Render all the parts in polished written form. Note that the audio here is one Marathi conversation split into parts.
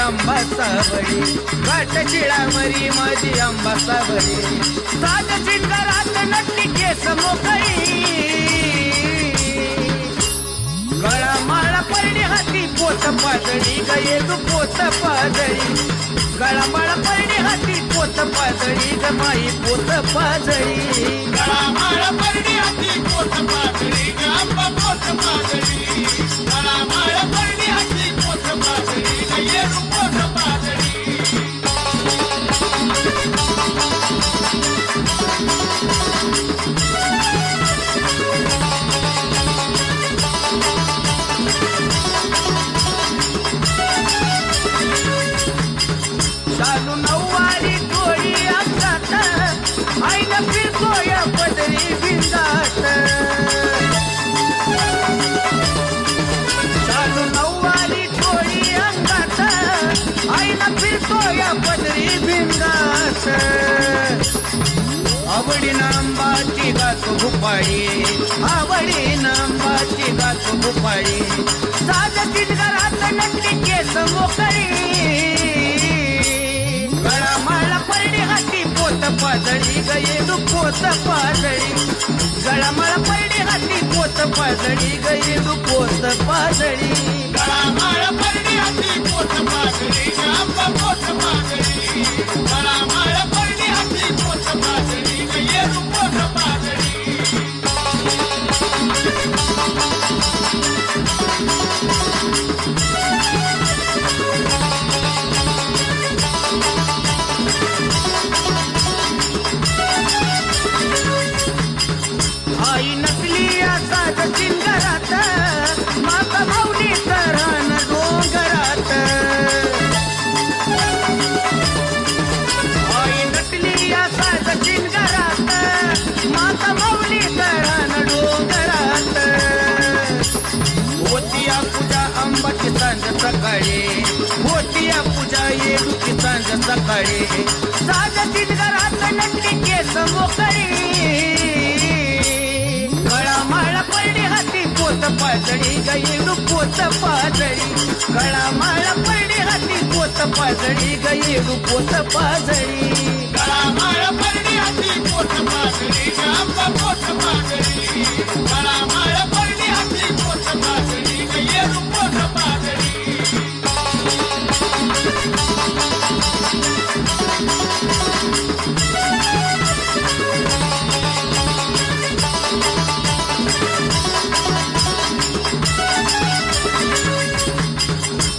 आंबा सावळी घाट शिळावरी माझी आंबा सावळी साज चिंगारात नटली केस मोकळी गळा माळा परडी हाती पोत पाजळी गये तू पोत पाजळी गळा माळा परडी हाती पोत पाजळी ग माई पोत पाजळी गळा माळा परडी हाती पोत पाजळी ग आंबा पोत पाजळी गळा माळा परडी हाती पोत पाजळी ग येरू पोत पाजळी चालू नऊवारी डोळी अंगात आईला फिरतोय पदरी भिंगात चालू नऊवारी डोळी अंगात आईला फिरतोय पदरी भिंगात आवडी नांबाची गात भुपाळी आवडी नांबाची गात भुपाळी साज चितगरात नटली केस मोकळी गळा माळा परडी हाती पोत पाजळी गये पोत पाजळी गळा माळा परडी हाती पोत पाजळी गये पोत पाजळी गळा माळा परडी हाती पोत पाजळी ग आंबा पोत पाजळी गळा माळा परडी हाती पोत पाजळी ग येरू पोत पाजळी आई नकली साज चिंगरात माता माऊली तरण डोंगरात आई नकली साज चिंगरात माता माऊली तरण डोंगरात होतिया पूजा अंबाची सांज सकाळी होतिया पूजा येडूची सांज सकाळी साज चिंगरात नटली केस मोकळी गळा माळा परडी हाती पोत पाजळी गये पोत पाजळी गळा माळा परडी हाती पोत पाजळी गये पोत पाजळी गळा माळा परडी हाती पोत पाजळी ग आंबा पोत पाजळी गळा माळा परडी हाती पोत पाजळी ग येरू पोत पाजळी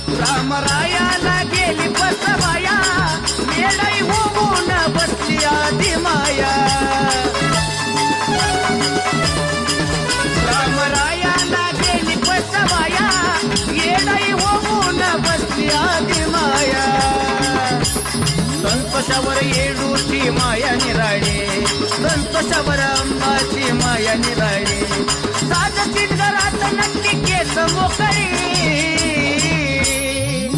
रामरायाला गेली बसवाया मेळाई होऊन बसली आधी माया रामरायाला गेली बसवाया येडाई होऊन बसली आधी माया संतोषावर येडूची माया निराळे संतोषावर अंबाची माया निराळे साज चितगरात नटली केस मोकळी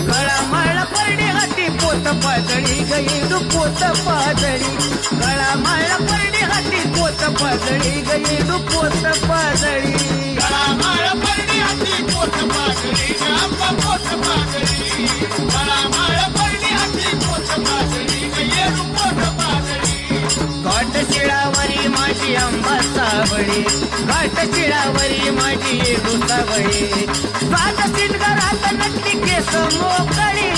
गळा माळा परडी हाती पोत पाजळी गये पोत पाजळी गळा माळा परडी हाती पोत पाजळी गये पोत पाजळी गळा माळा परडी हाती पोत पाजळी ग आंबा पोत पाजळी गळा माळा परडी हाती पोत पाजळी ग येरू पोत पाजळी घाट शिळावरी माझी आंबा सावळी घाट शिळावरी माझी येडू सावळी साज चितगरात नटली केस मोकळी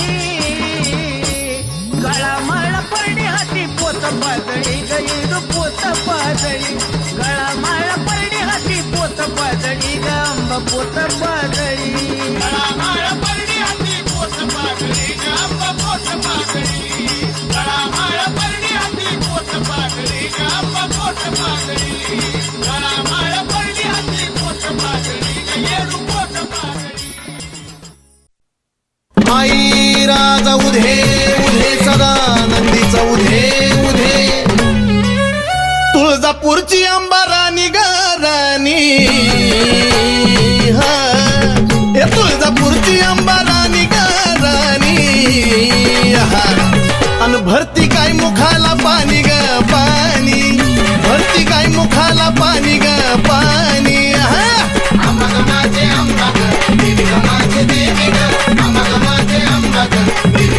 गळा माळा परडी हाती पोत पाजळी गये पोत पाजळी गळा माळा परडी हाती पोत पाजळी ग आंबा पोत पाजळी गळा माळा परडी हाती पोत पाजळी ग आंबा पोत पाजळी गळा माळा परडी हाती पोत पाजळी ग आंबा पोत पाजळी गळा माळा परडी हाती पोत पाजळी ग येरू पोत पाजळी आई राजा उधे उधे सदा नंदीचा उधे उधे तुळजापूरची अंबा राणी ग राणी हे तुळजापूरची अंबा राणी ग राणी अन भरती काय मुखाला पाणी ग पाणी भरती काय मुखाला पाणी ग पाणी आंबा ग माझे आंबा ग देवी ग माझे देवी ग आंबा ग माझे आंबा ग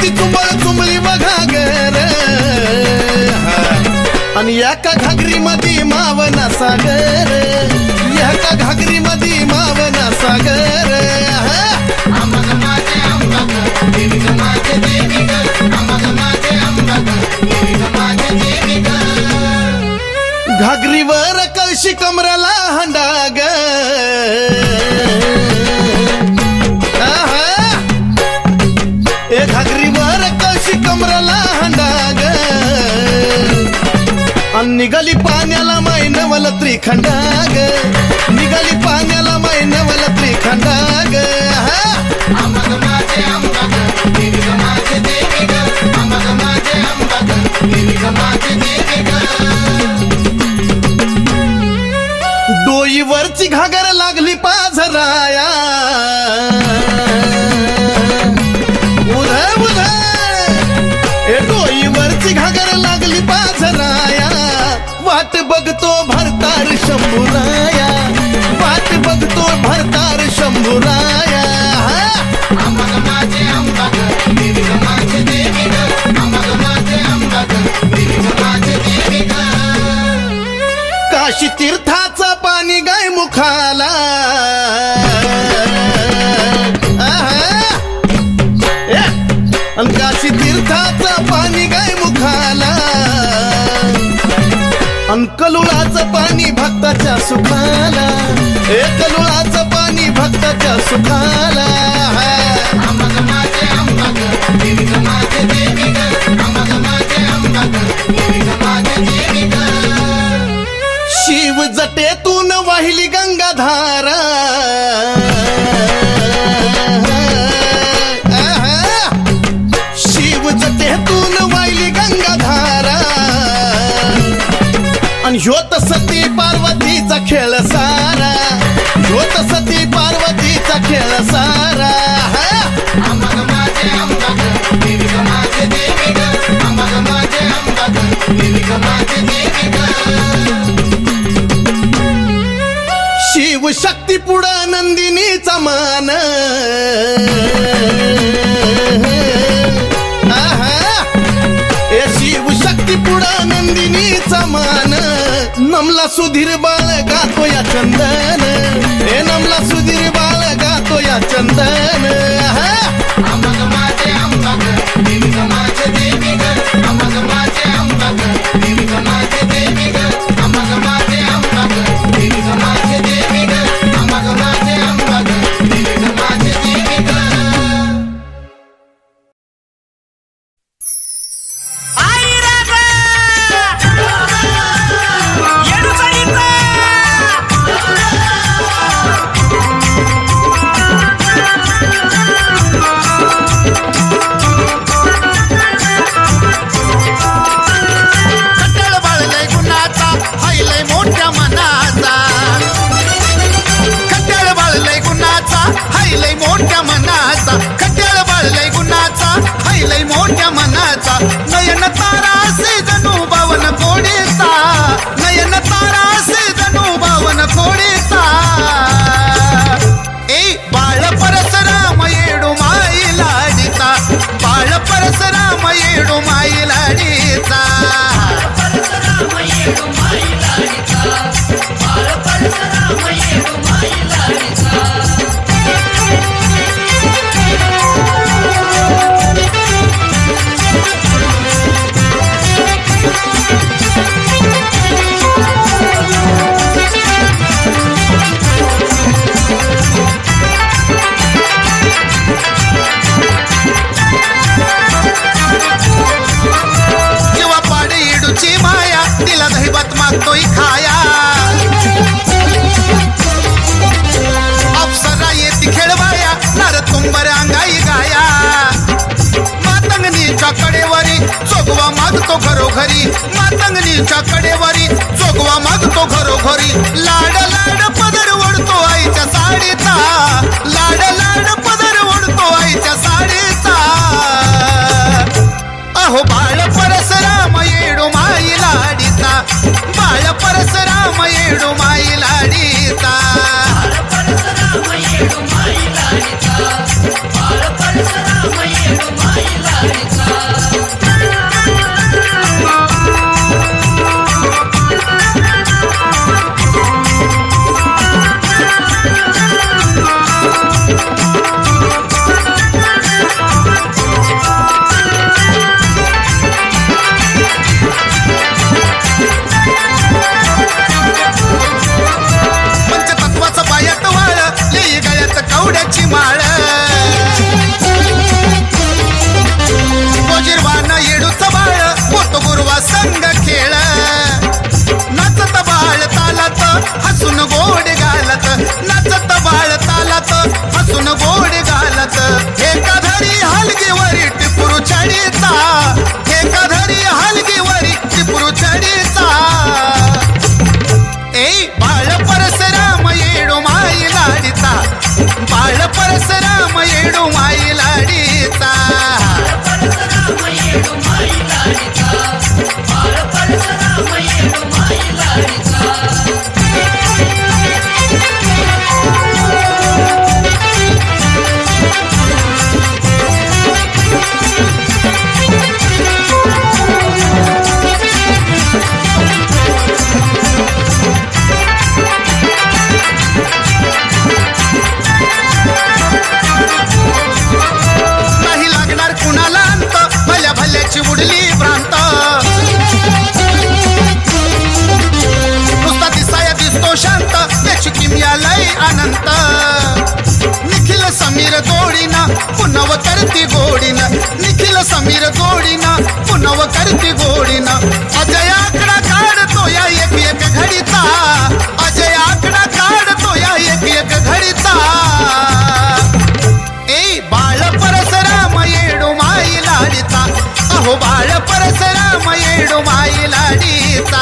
वरती चुंबळ चुंबली बघा गर आणि एका घागरी मध्ये मावना सागर एका घागरी मध्ये मावना सागर अंबग माझे अंबग देवी ग माझे देवी ग अंबग माझे अंबग देवी ग माझे देवी ग घागरीवर कळशी कमराला हंडाग ए घागरीवर कळशी कमराला हंडाग निघाली पाण्याला मैनवल त्रिखंडाग निघाली पाण्याला मैनवल त्रिखंडाग अंबग माझे अंबग देवी ग माझे देवी ग अंबग माझे अंबग देवी ग माझे देवी ग डोईवरची घागर लागली पाझराया उधळ उधळ ए डोईवरची घागर लागली पाझराया वाट बघतो भरतार शंभूराया वाट बघतो भरतार शंभूराया अंबग माझे अंबग देवी ग माझे देवी ग अंबग माझे अंबग देवी ग माझे देवी ग काशी तीर्थाचं पाणी गाय मुखाला काशी तीर्थाचं पाणी गाय मुखाला कलुळाचं पाणी भक्ताच्या सुखाला कलुळाचं पाणी भक्ताच्या सुखाला अंबग माझे अंबग देवी ग माझे देवी ग अंबग माझे अंबग देवी ग माझे देवी ग शिव जटेतून वाहिली गंगाधारा शिव जटेतून वाहिली गंगाधारा आणि ह्योत सती पार्वतीचा खेळ सारा ह्योत सती पार्वतीचा खेळ सारा अंबग माझे अंबग देवी ग माझे देवी ग अंबग माझे अंबग देवी ग माझे देवी ग शिव शक्ती पुढं नंदिनीचा मान ए शिव शक्ती पुढं नंदिनीचा मान नमला सुधीर बाळ गातो या चंदन ए नमला सुधीर बाळ गातो या चंदन अंबग माझे अंबग देवी ग माझे देवी ग अंबग माझे अंबग देवी ग माझे देवी ग अंबग माझे अंबग देवी ग माझे देवी ग अंबग माझे अंबग देवी ग माझे देवी ग आई राजा येडूसरीचा कट्टळ बाळलय गुणाचा हायलय मोठ्या मनाचा कट्टळ बाळलय गुणाचा हायलय मोठ्या मनाचा कट्टळ बाळलय गुणाचा हायलय मोठ्या मनाचा नयन तारा असे जणू बावन कोडीचा नयन तारा असे जणू बावन कोडीचा ए बाळ परसराम येडू माई लाडीचा बाळ परसराम येडू माई लाडीचा जेव्हा पाडे येडूची माया तिला दहीभात मागतोय खाया अप्सरा येती खेळवाया नार तुंबर अंगाई गाया मातंगनीच्या कडेवरी जोगवा मागतो घरोघरी मातंगनीच्या कडेवरी जोगवा मागतो घरोघरी लाड लाड पदर ओढतो आईच्या साडीचा लाड लाड पदर ओढतो आईच्या साडीचा अहो बाळ परसराम येडू माई लाडीचा बाळ परसराम येडू माई लाडीचा परसराम येडू माई लाडीचा गोड घालत नाचत बाळ तालात हसून गोड घालत एका धरी हलगीवरी टिपुरू छडीचा एका धरी हलगीवरी टिपुरू छडीचा ए बाळ परशुराम येडू माई लाडीचा बाळ परशुराम येडू माई लाडीचा नाही लागणार कुणाला अंत भल्या भल्याची उडली भ्रांत नुसता दिसाया दिसतो शांत त्याची किमया लय अनंत निखिल समीर जोडीना पुनव करती गोडीना निखिल समीर जोडीना पुनव करती गोडीना अजय आकडा काढतो या एक एक घडीचा अजय आकडा काढतो या एक एक घडीचा ए बाळ परशुराम येडू माई लाडीचा अहो बाळ परशुराम येडू माई लाडीचा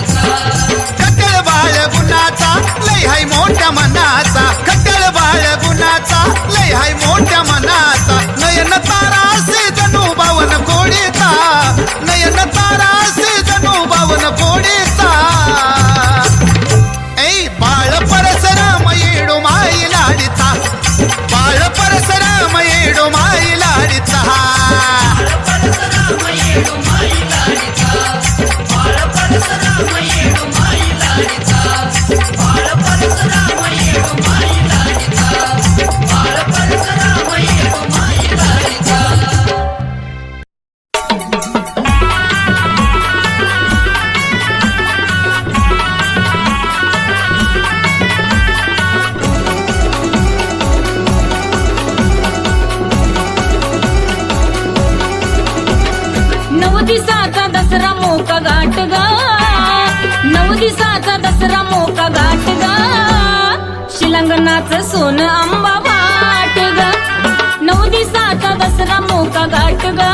कट्टळ बाळ गुणाचा लय हाय मोठ्या मनाचा कट्टळ बाळ गुणाचा लय हाय मोठ्या मनाचा नयन तारा असे जणू बावन कोडीचा नयन तारा असे जणू बावन कोडीचा ऐ बाळ परशुराम येडू माई लाडीचा बाळ परशुराम येडू माई लाडीचा दिसाचा दसरा मोका घाट गा 9 दिसाचा दसरा मोका घाट गा शिलंगणाचं सोनं आंबा वाट गा 9 दिसाचा दसरा मोका घाट गा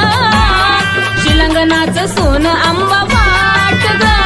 शिलंगणाचं सोनं आंबा वाट गा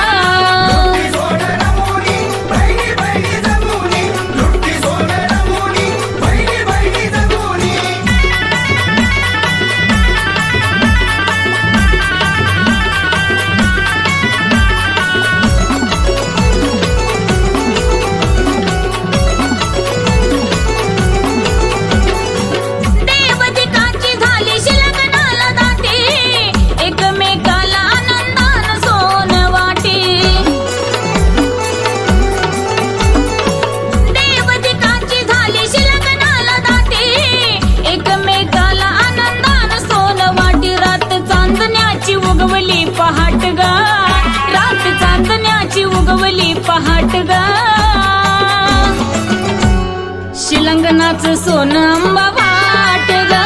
पहाट गा रात चांदण्याची उगवली पहाट गा शिलंगणाचं सोनं आंबा वाट गा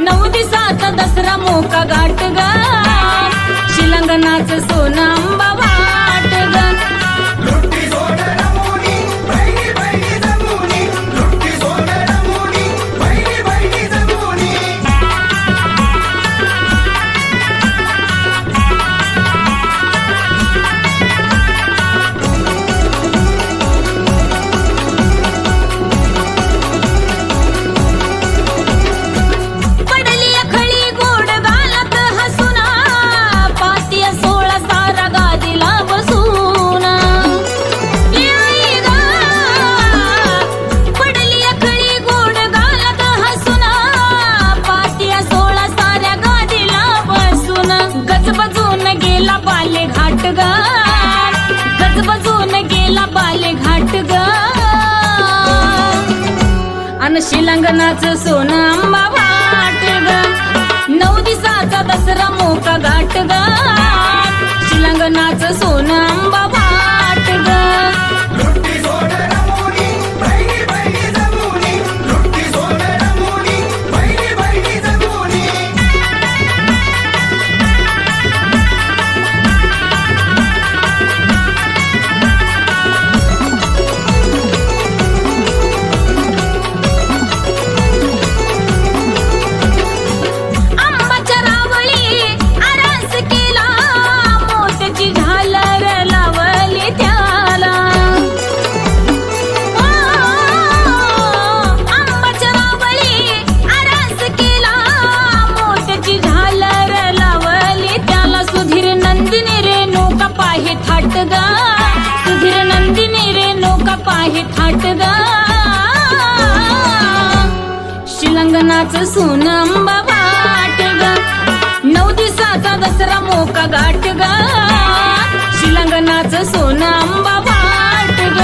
9 दिसाचा दसरा मोका घाट गा शिलंगणाचं सोनं आंबा वाट गा गजबजून गेला बाले घाट गा अन शिलंगणाचं सोनं आंबा वाट गा 9 दिसाचा दसरा मोका घाट गा शिलंगणाचं सोनं आंबा वाट गा ग सुधीर नंदिनी रेणुका पाहे थाट ग शिलंगनाचं सोन अंबा वाट ग 9 दिवसाचा दसरा मोका गाठ ग शिलंगनाचं सोन अंबा वाट ग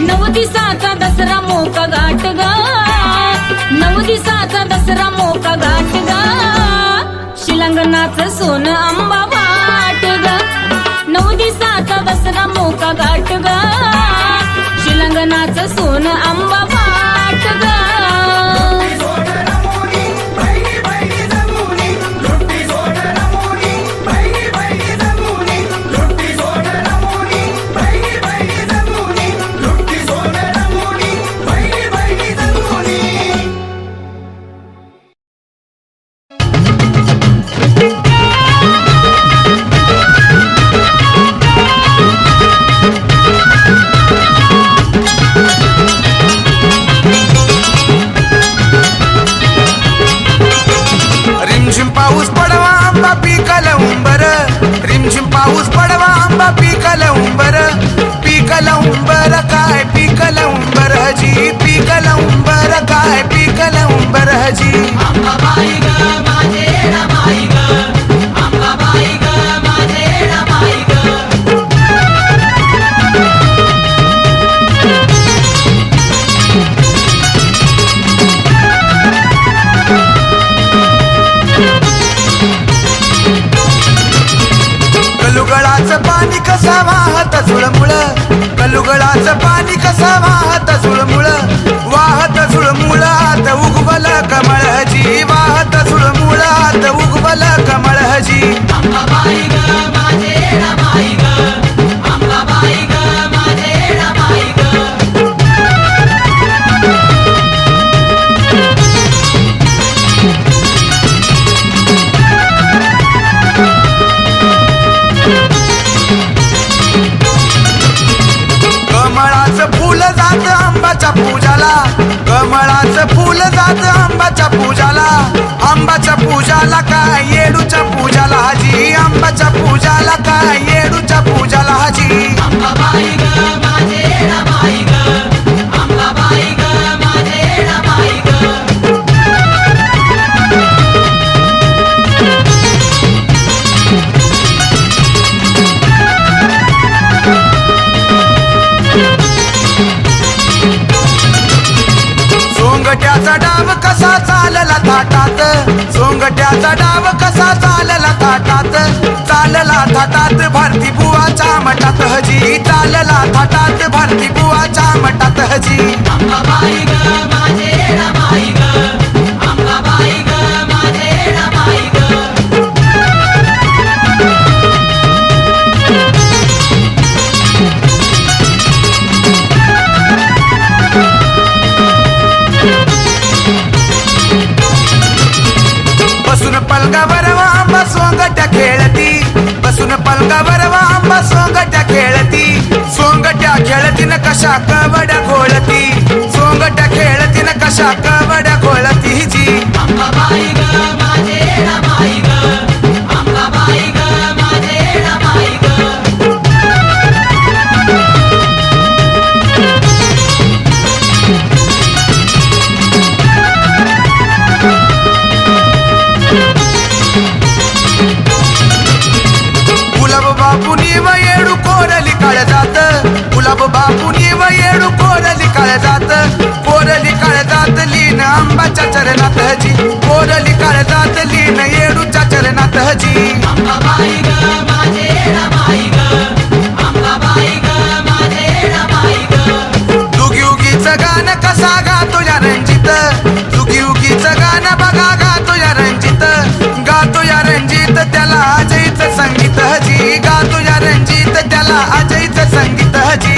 9 दिवसाचा दसरा मोका गाठ ग 9 दिवसाचा दसरा मोका गाठ ग शिलंगनाचं सोन अंबा वाट ग 9 दिवसाचा दसरा मोका गाठ ग शिलंगनाचं सोन अंबा वाट ग रिमझिम पाऊस पडवा आंबा पिकल उंबर रिमझिम पाऊस पडवा आंबा पिकल उंबर काय पिकल उंबर जी पिकल उंबर काय पिकल उंबर जी कलुगळाचं पाणी कसं वाहत झुळमुळ कलुगळाचं पाणी कसं वाहत झुळमुळ वाहत झुळमुळात उगवल कमळ जी वाहत झुळमुळात उगवल कमळ जी कमळाचं फूल जात आंबाच्या पूजाला कमळाचं फूल जात आंबाच्या पूजाला आंबाच्या पूजाला काय येडूच्या पूजाला हाजी आंबाच्या पूजाला काय येडूच्या पूजाला हाजी सोंगट्याचा डाव कसा चालला थाटात सोंगट्याचा डाव कसा चालला थाटात भारती बुवाच्या मठात हजी चालला थाटात भारती बुवाच्या मठात हजी बसून पलंगावर आंबा सोंगट्या खेळती बसून पलंगावर आंबा सोंगट्या खेळती न कशा कवड्या घोळती सोंगट्या खेळती न कशा कवड्या घोळती जी गुलाब बापूनी व येडू कोरली काळजात गुलाब बापूनी व येडू कोरली काळजात लीन आंबाच्या चरणात हजी कोरली काळजात लीन येडूच्या चरणात हजी दुगी उगीचं गाणं कसा गातो या रंजित दुगी उगीचं गाणं बघा गातो या रंजित त्याला अजयचं संगीत हजी गातो या रंजित त्याला अजयचं संगीत हजी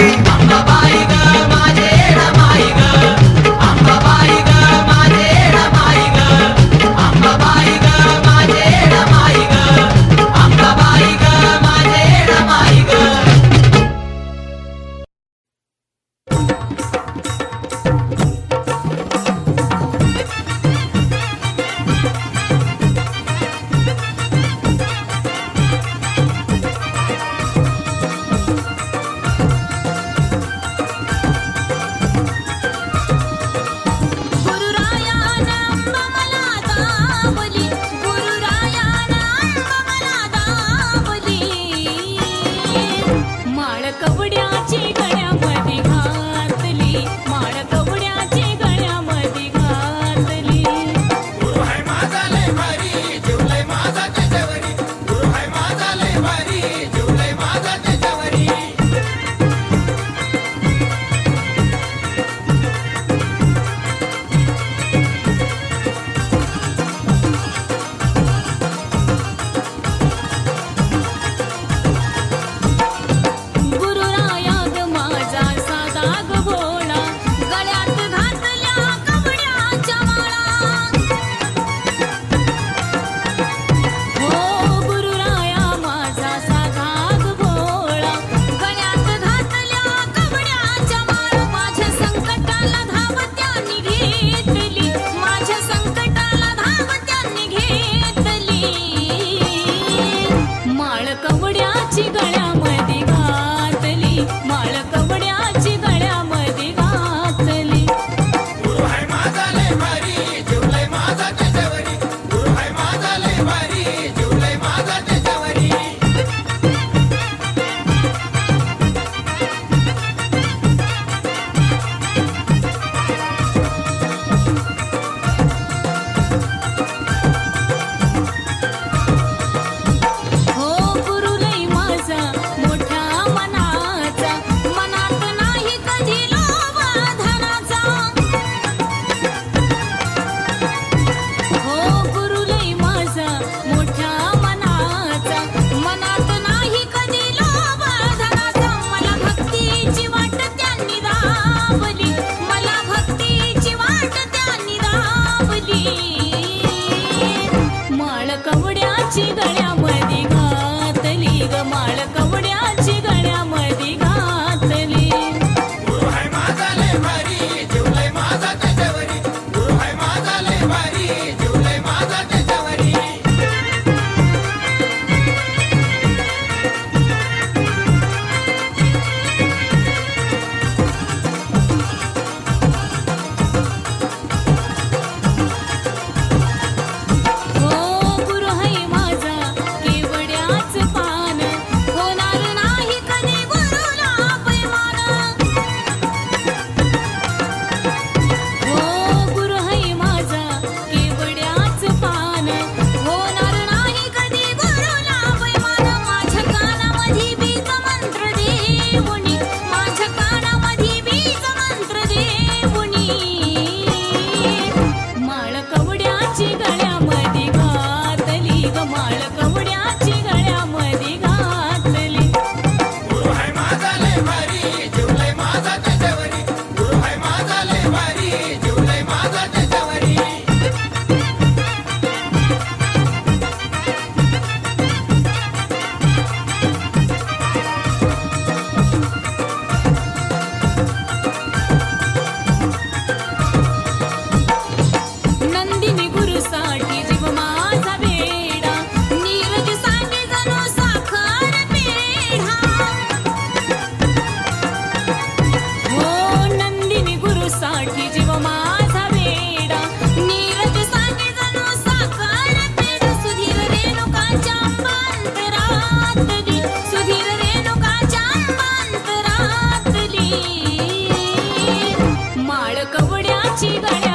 काळ कवड्याची गड्या